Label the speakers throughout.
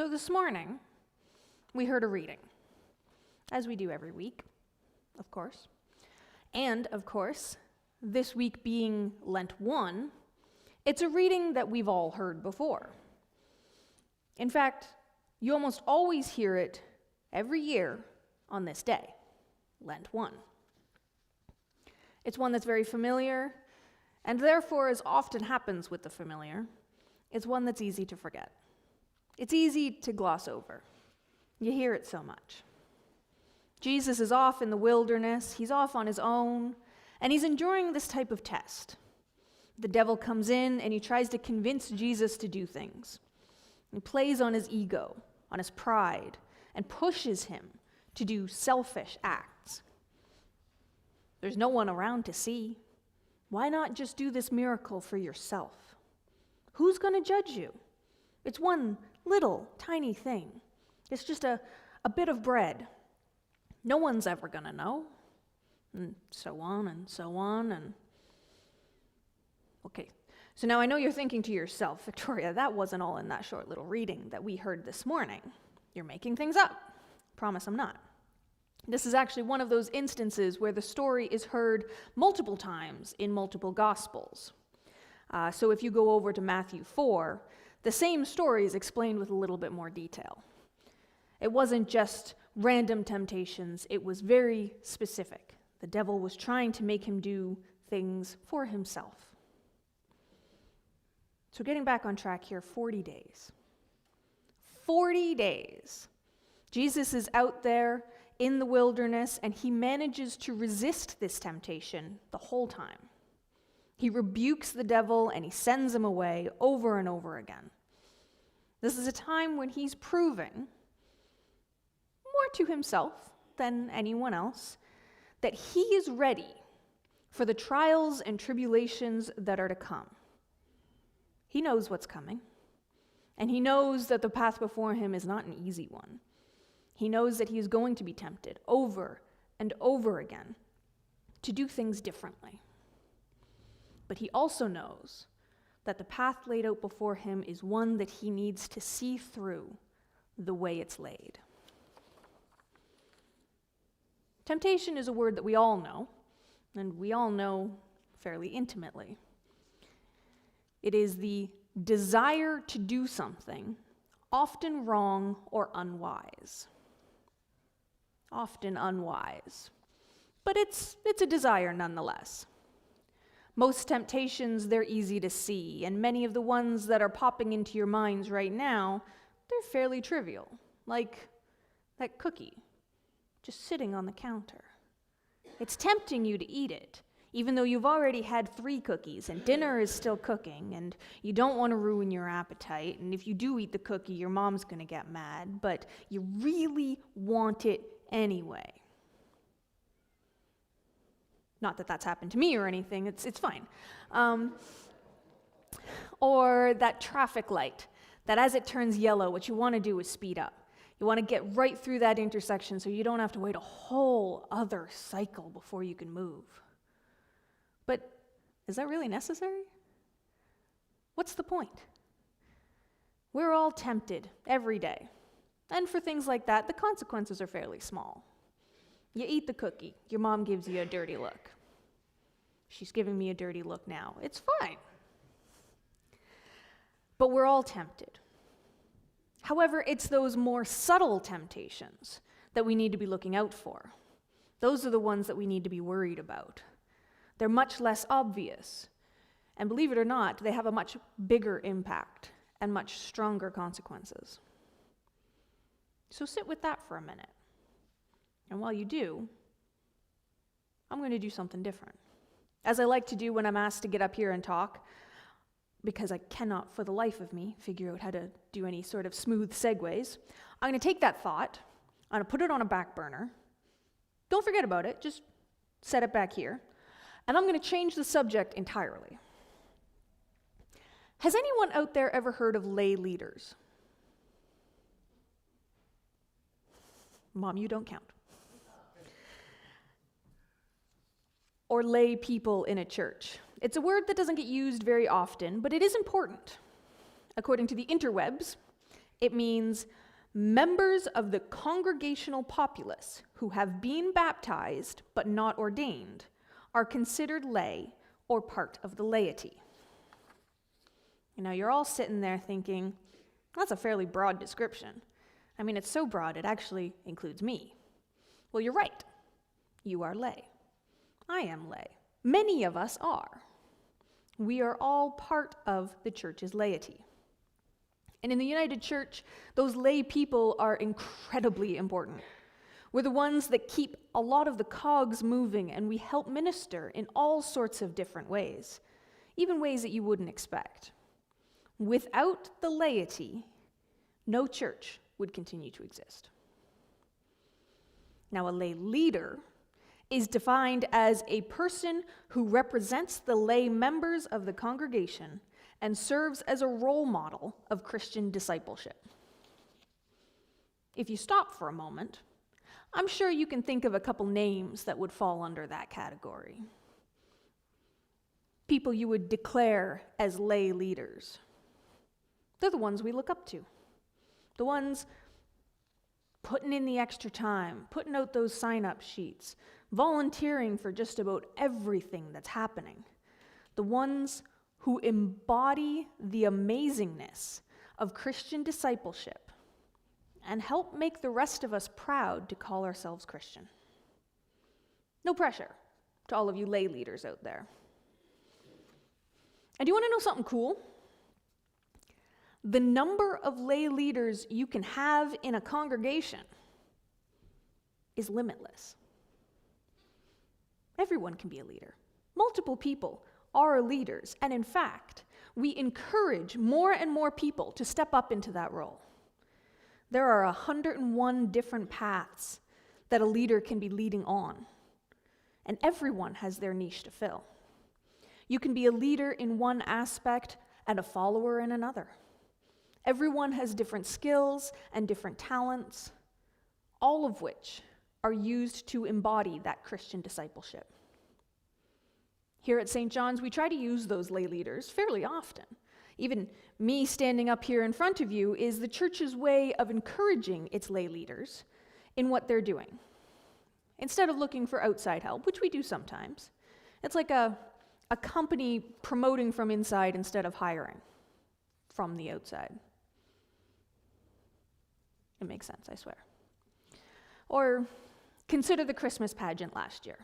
Speaker 1: So this morning, we heard a reading, as we do every week, of course. And, of course, this week being Lent 1, it's a reading that we've all heard before. In fact, you almost always hear it every year on this day, Lent 1. It's one that's very familiar, and therefore, as often happens with the familiar, it's one that's easy to forget. It's easy to gloss over. You hear it so much. Jesus is off in the wilderness, he's off on his own, and he's enduring this type of test. The devil comes in and he tries to convince Jesus to do things. He plays on his ego, on his pride, and pushes him to do selfish acts. There's no one around to see. Why not just do this miracle for yourself? Who's going to judge you? It's one little tiny thing. It's just a bit of bread. No one's ever going to know. And so on and so on. And okay, so now I know you're thinking to yourself, Victoria, that wasn't all in that short little reading that we heard this morning. You're making things up. Promise I'm not. This is actually one of those instances where the story is heard multiple times in multiple Gospels. So if you go over to Matthew 4, the same story is explained with a little bit more detail. It wasn't just random temptations, it was very specific. The devil was trying to make him do things for himself. So getting back on track here, 40 days. 40 days. Jesus is out there in the wilderness, and he manages to resist this temptation the whole time. He rebukes the devil and he sends him away over and over again. This is a time when he's proving, more to himself than anyone else, that he is ready for the trials and tribulations that are to come. He knows what's coming, and he knows that the path before him is not an easy one. He knows that he is going to be tempted over and over again to do things differently. But he also knows that the path laid out before him is one that he needs to see through the way it's laid. Temptation is a word that we all know, and we all know fairly intimately. It is the desire to do something, often wrong or unwise. Often unwise. But it's a desire nonetheless. Most temptations, they're easy to see, and many of the ones that are popping into your minds right now, they're fairly trivial, like that cookie just sitting on the counter. It's tempting you to eat it, even though you've already had 3 cookies and dinner is still cooking and you don't want to ruin your appetite, and if you do eat the cookie, your mom's going to get mad, but you really want it anyway. Not that that's happened to me or anything, it's fine. Or that traffic light, that as it turns yellow, what you want to do is speed up. You want to get right through that intersection so you don't have to wait a whole other cycle before you can move. But is that really necessary? What's the point? We're all tempted every day. And for things like that, the consequences are fairly small. You eat the cookie, your mom gives you a dirty look. She's giving me a dirty look now. It's fine. But we're all tempted. However, it's those more subtle temptations that we need to be looking out for. Those are the ones that we need to be worried about. They're much less obvious. And believe it or not, they have a much bigger impact and much stronger consequences. So sit with that for a minute. And while you do, I'm going to do something different. As I like to do when I'm asked to get up here and talk, because I cannot for the life of me figure out how to do any sort of smooth segues, I'm going to take that thought, I'm going to put it on a back burner. Don't forget about it, just set it back here. And I'm going to change the subject entirely. Has anyone out there ever heard of lay leaders? Mom, you don't count. Or lay people in a church. It's a word that doesn't get used very often, but it is important. According to the interwebs, It means members of the congregational populace who have been baptized but not ordained are considered lay or part of the laity. Now, you're all sitting there thinking, that's a fairly broad description. I mean, it's so broad, it actually includes me. Well, you're right. You are lay. I am lay. Many of us are. We are all part of the church's laity. And in the United Church, those lay people are incredibly important. We're the ones that keep a lot of the cogs moving, and we help minister in all sorts of different ways, even ways that you wouldn't expect. Without the laity, no church would continue to exist. Now, a lay leader is defined as a person who represents the lay members of the congregation and serves as a role model of Christian discipleship. If you stop for a moment, I'm sure you can think of a couple names that would fall under that category. People you would declare as lay leaders. They're the ones we look up to. The ones putting in the extra time, putting out those sign-up sheets, volunteering for just about everything that's happening. The ones who embody the amazingness of Christian discipleship and help make the rest of us proud to call ourselves Christian. No pressure to all of you lay leaders out there. And do you want to know something cool? The number of lay leaders you can have in a congregation is limitless. Everyone can be a leader. Multiple people are leaders, and in fact, we encourage more and more people to step up into that role. There are 101 different paths that a leader can be leading on, and everyone has their niche to fill. You can be a leader in one aspect and a follower in another. Everyone has different skills and different talents, all of which are used to embody that Christian discipleship. Here at St. John's, we try to use those lay leaders fairly often. Even me standing up here in front of you is the church's way of encouraging its lay leaders in what they're doing. Instead of looking for outside help, which we do sometimes, it's like a company promoting from inside instead of hiring from the outside. It makes sense, I swear. Or consider the Christmas pageant last year.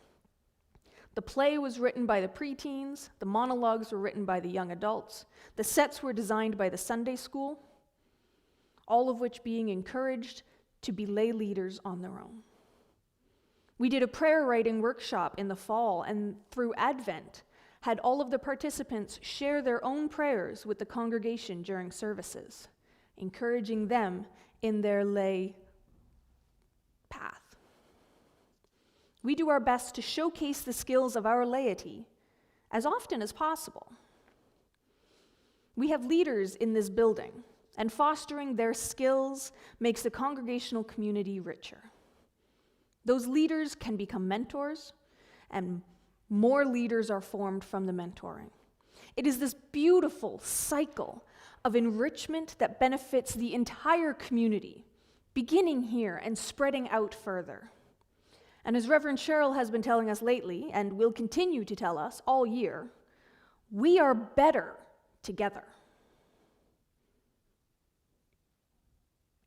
Speaker 1: The play was written by the preteens, the monologues were written by the young adults, the sets were designed by the Sunday school, all of which being encouraged to be lay leaders on their own. We did a prayer writing workshop in the fall, and through Advent, had all of the participants share their own prayers with the congregation during services, encouraging them in their lay path. We do our best to showcase the skills of our laity as often as possible. We have leaders in this building, and fostering their skills makes the congregational community richer. Those leaders can become mentors, and more leaders are formed from the mentoring. It is this beautiful cycle of enrichment that benefits the entire community, beginning here and spreading out further. And as Reverend Cheryl has been telling us lately, and will continue to tell us all year, we are better together.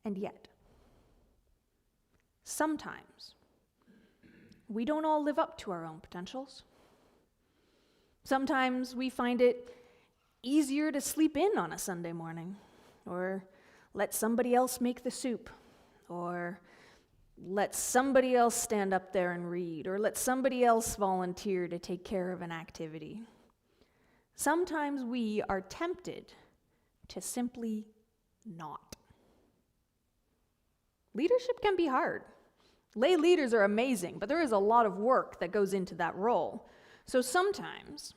Speaker 1: And yet, sometimes, we don't all live up to our own potentials. Sometimes we find it easier to sleep in on a Sunday morning, or let somebody else make the soup, or let somebody else stand up there and read, or let somebody else volunteer to take care of an activity. Sometimes we are tempted to simply not. Leadership can be hard. Lay leaders are amazing, but there is a lot of work that goes into that role. So sometimes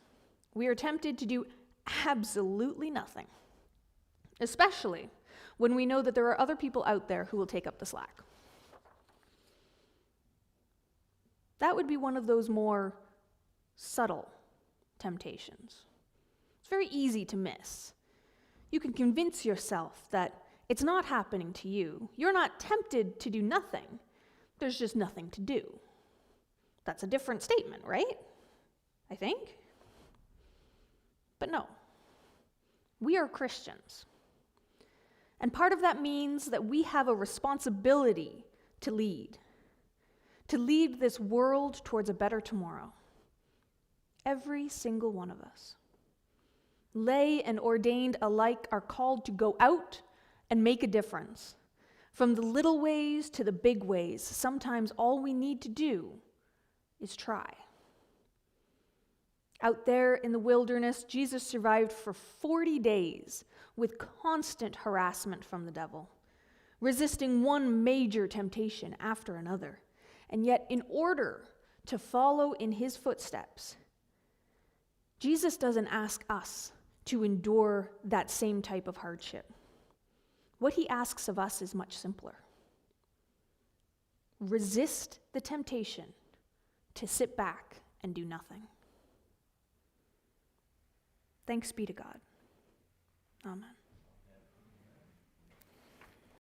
Speaker 1: we are tempted to do absolutely nothing, especially when we know that there are other people out there who will take up the slack. That would be one of those more subtle temptations. It's very easy to miss. You can convince yourself that It's not happening to you. You're not tempted to do nothing. There's just nothing to do. That's a different statement, right? I think. But no. We are Christians. And part of that means that we have a responsibility to lead this world towards a better tomorrow. Every single one of us. Lay and ordained alike are called to go out and make a difference. From the little ways to the big ways, sometimes all we need to do is try. Out there in the wilderness, Jesus survived for 40 days with constant harassment from the devil, resisting one major temptation after another. And yet, in order to follow in his footsteps, Jesus doesn't ask us to endure that same type of hardship. What he asks of us is much simpler. Resist the temptation to sit back and do nothing. Thanks be to God. Amen.